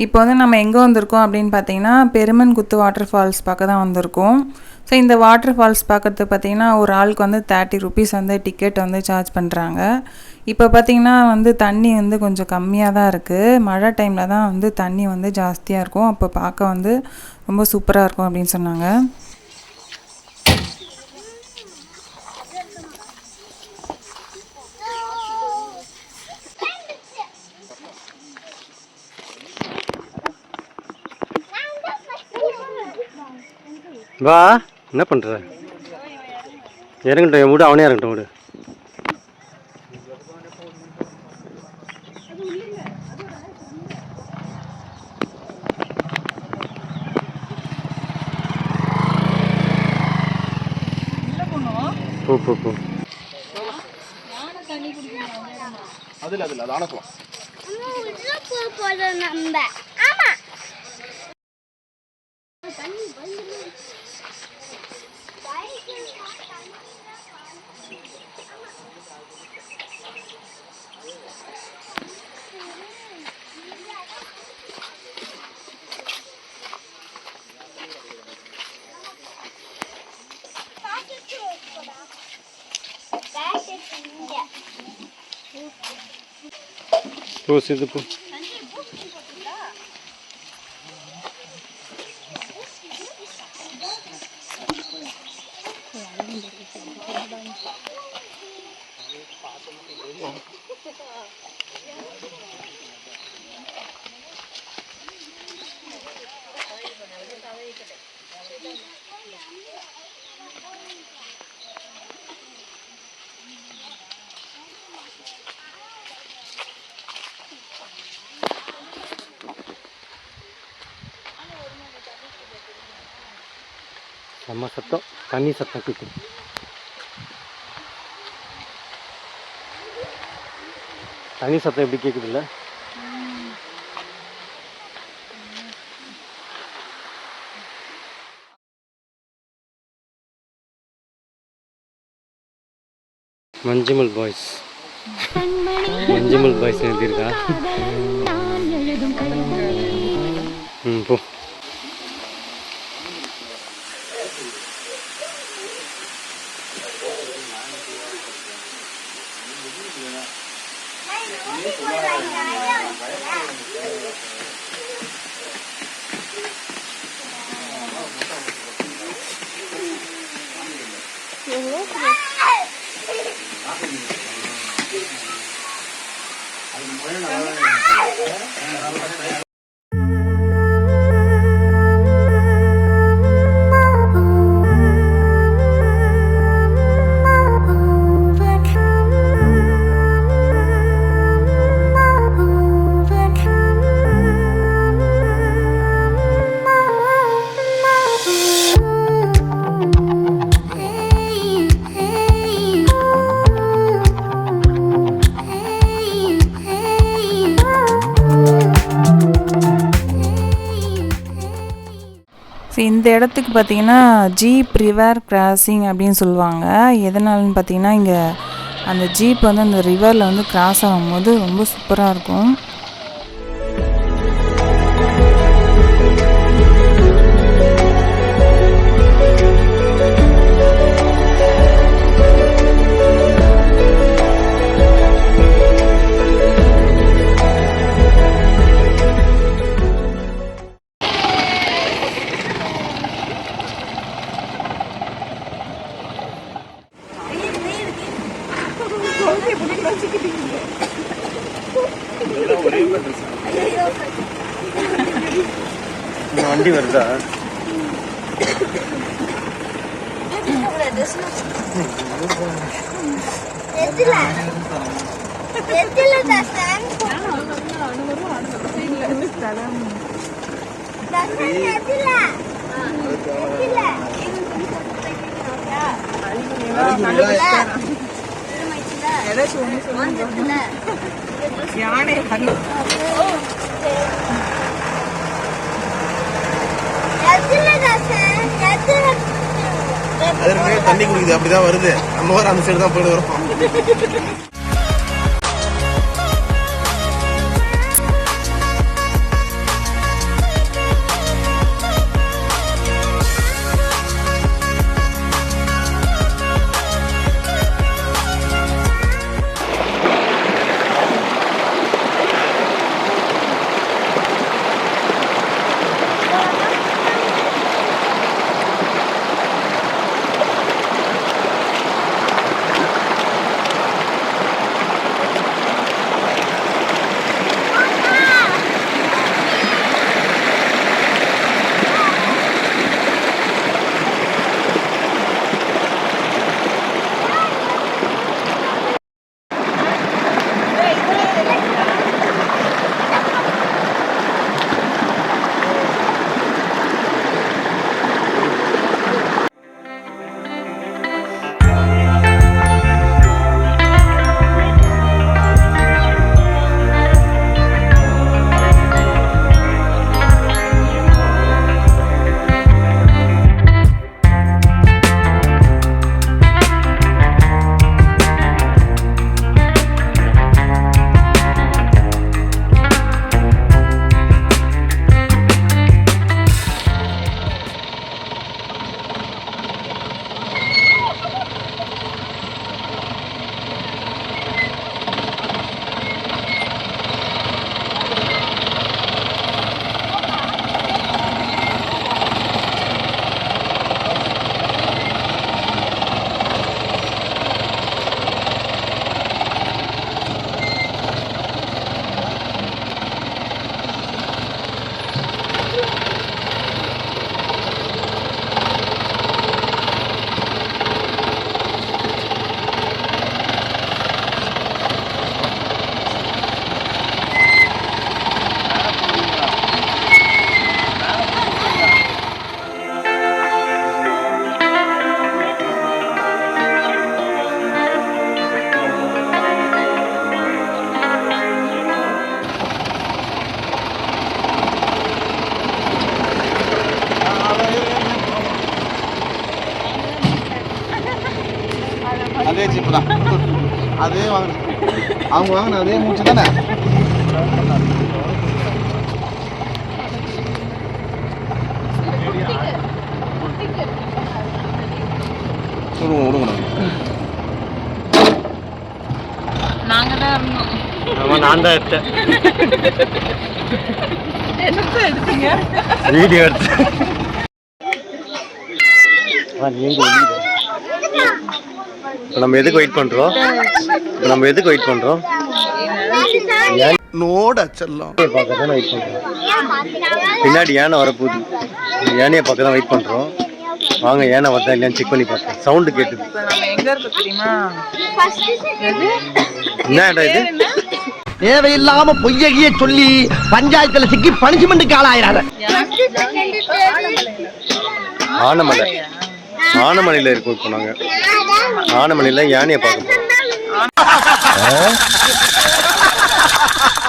இப்போ வந்து நம்ம எங்கே வந்திருக்கோம் அப்படின்னு பார்த்தீங்கன்னா பெருமன்குத்து வாட்டர் ஃபால்ஸ் பார்க்க தான் வந்திருக்கோம். ஸோ இந்த வாட்டர் ஃபால்ஸ் பார்க்கறதுக்கு பார்த்தீங்கன்னா ஒரு ஆளுக்கு வந்து 30 ருபீஸ் வந்து டிக்கெட் வந்து சார்ஜ் பண்ணுறாங்க. இப்போ பார்த்தீங்கன்னா வந்து தண்ணி வந்து கொஞ்சம் கம்மியாக தான் இருக்குது. மழை டைமில் தான் வந்து தண்ணி வந்து ஜாஸ்தியாக இருக்கும். அப்போ பார்க்க வந்து ரொம்ப சூப்பராக இருக்கும் அப்படின்னு சொன்னாங்க. வா, என்ன பண்ணுற? இறங்கட்டும், விடு, அவனே இறங்கட்டும், விடு. போ போ போ. அதுல அதுல அது ஆனக்கலாம். போ சிந்து போ. செம்ம சத்தம், தண்ணி சத்தம் கேட்குது. தண்ணி சத்தம் எப்படி கேட்குதுல்ல? மஞ்சுமல் பாய்ஸ், மஞ்சுமல் பாய்ஸ் எழுதியிருக்கா. போ. ஸோ இந்த இடத்துக்கு பார்த்திங்கன்னா ஜீப் ரிவர் கிராசிங் அப்படின்னு சொல்லுவாங்க. எதனாலன்னு பார்த்திங்கன்னா இங்கே அந்த ஜீப் வந்து அந்த ரிவரில் வந்து கிராஸ் ஆகும்போது ரொம்ப சூப்பராக இருக்கும். வண்டி வருதா? தண்ணி குடிக்குது, அப்படிதான் வருது. நம்ம வர அந்த சைடு தான் போயிட்டு வரோம். வந்துச்சு இப்பதான். அதே வாங்க அவங்க வாங்கின அதே மூச்சு தானே. விடுங்க நாங்கள் தான் இருந்தோம். ஆமாம், நான் தான் எடுத்தேன். எடுத்தீங்க வீடியோ எடுத்தேன். இப்போ நம்ம எதுக்கு வெயிட் பண்ணுறோம்? நோட செல்லம் பார்க்க தானே வெயிட் பண்ணுறோம். பின்னாடி யானை வரப்போகுது. யானையை பார்க்க தான் வெயிட் பண்ணுறோம். வாங்க, யானை வருதா இல்லையான்னு செக் பண்ணி பார்த்தேன். சவுண்டு கேட்டுது. நம்ம எங்க இருக்கு தெரியுமா? என்ன இடம் இது? தேவையில்லாம பொய்யகிய சொல்லி பஞ்சாயத்துல சிக்கி பனிஷ்மெண்ட்டுக்கு ஆளாயிராங்க. ஆனமலை. ஆனமலையில் இருக்கோம் இப்போ நாங்கள். ஆனமலையில் யானையை பார்க்க போகிறோம்.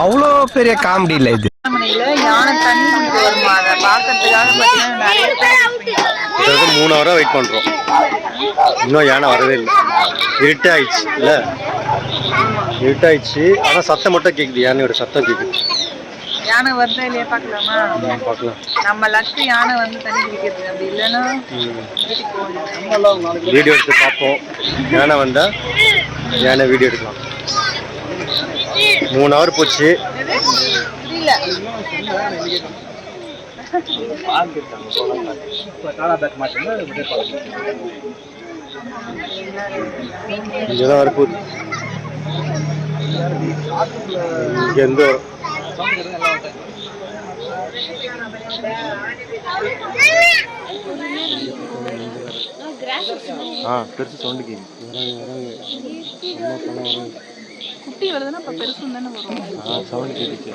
அவ்வளோ பெரிய காமெடி இல்லை இது. யானை தண்ணி குடிக்க வருமா? அதை பார்க்கறதுக்காக பார்த்தீங்கன்னா நிறைய கிட்டத்தட்ட 3 ஹவராக வெயிட் பண்ணுறோம். இன்னும் யானை வரவே இல்லை. இருட்டாயிடுச்சு இல்லை? இருட்டாயிடுச்சு. ஆனால் சத்தம் மட்டும் கேட்குது. யானையோட சத்தம் கேட்குது. யானை வருதா இல்லையா பார்க்கலாமா? பார்க்கலாம். நம்ம லக்கு யானை வந்து தண்ணி குடிக்கிறது. அப்படி இல்லைன்னா வீடியோ எடுத்து பார்ப்போம். யானை வந்தால் யானை வீடியோ எடுக்கலாம். 3 ஹவர் போச்சு. இங்கதான் வரப்போகுது. இங்க எந்த பெருசு சவுண்டு கேட்குது. குட்டி வருதுன்னா அப்போ பெருசு தானே வரும். சவுண்ட் கேட்டுச்சு.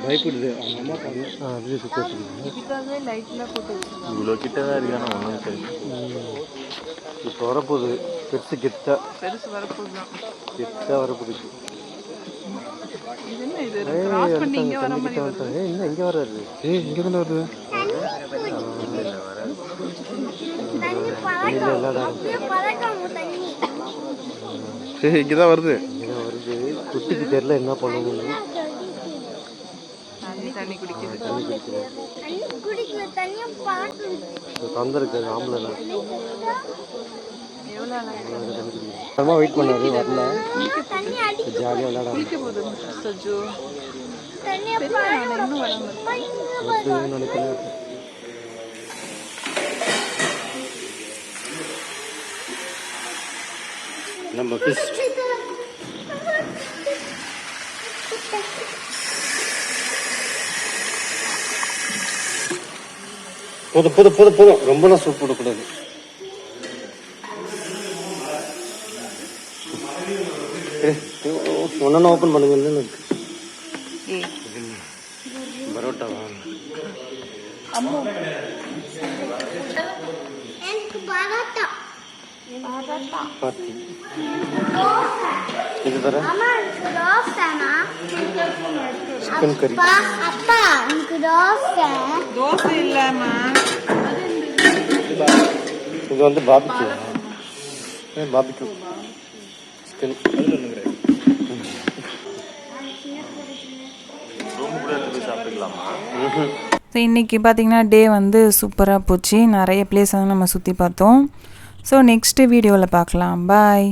பயப்படுது. அவங்க அம்மா அதுவே சுத்தம். இதுக்காகவே லைட்லாம் போட்டு வச்சுருக்காங்க. இவ்வளோ கிட்ட தான் இருக்கான ஒன்றும் சரி. இப்போ வரப்போகுது. பெருசு கெத்தா. பெருசு வரப்போகுது தான். கெத்தா வரப்போகுது. இது என்ன இது? கிராஸ் பண்ணி இங்கே வர மாதிரி வருது. இன்னும் இங்கே வராது. இங்கே தானே வருது. இங்கதான் வருது. குட்டிக்கு தெரியல என்ன பண்ணுவோம். தண்ணி குடிக்கிறது. தந்திருக்கு ஆம்பளை எவ்வளோ வெயிட் பண்ணாரு. வரல. ஜாலியாக விளையாட நினைக்கிறேன். நம்ம ஃபிஷ் போதும். ரொம்பலாம் சூப் போடக்கூடாது. ஒன்னா ஓப்பன் பண்ணுங்க. பரோட்டாவா? இது தர சிக்கன் கறி. தோசை இல்லாமா? இது வந்து பாபிக்யூ சிக்கன். ஸோ இன்றைக்கி பார்த்திங்கன்னா டே வந்து சூப்பராக போச்சு. நிறைய பிளேஸ் வந்து நம்ம சுற்றி பார்த்தோம். ஸோ நெக்ஸ்ட்டு வீடியோவில் பார்க்கலாம். பாய்.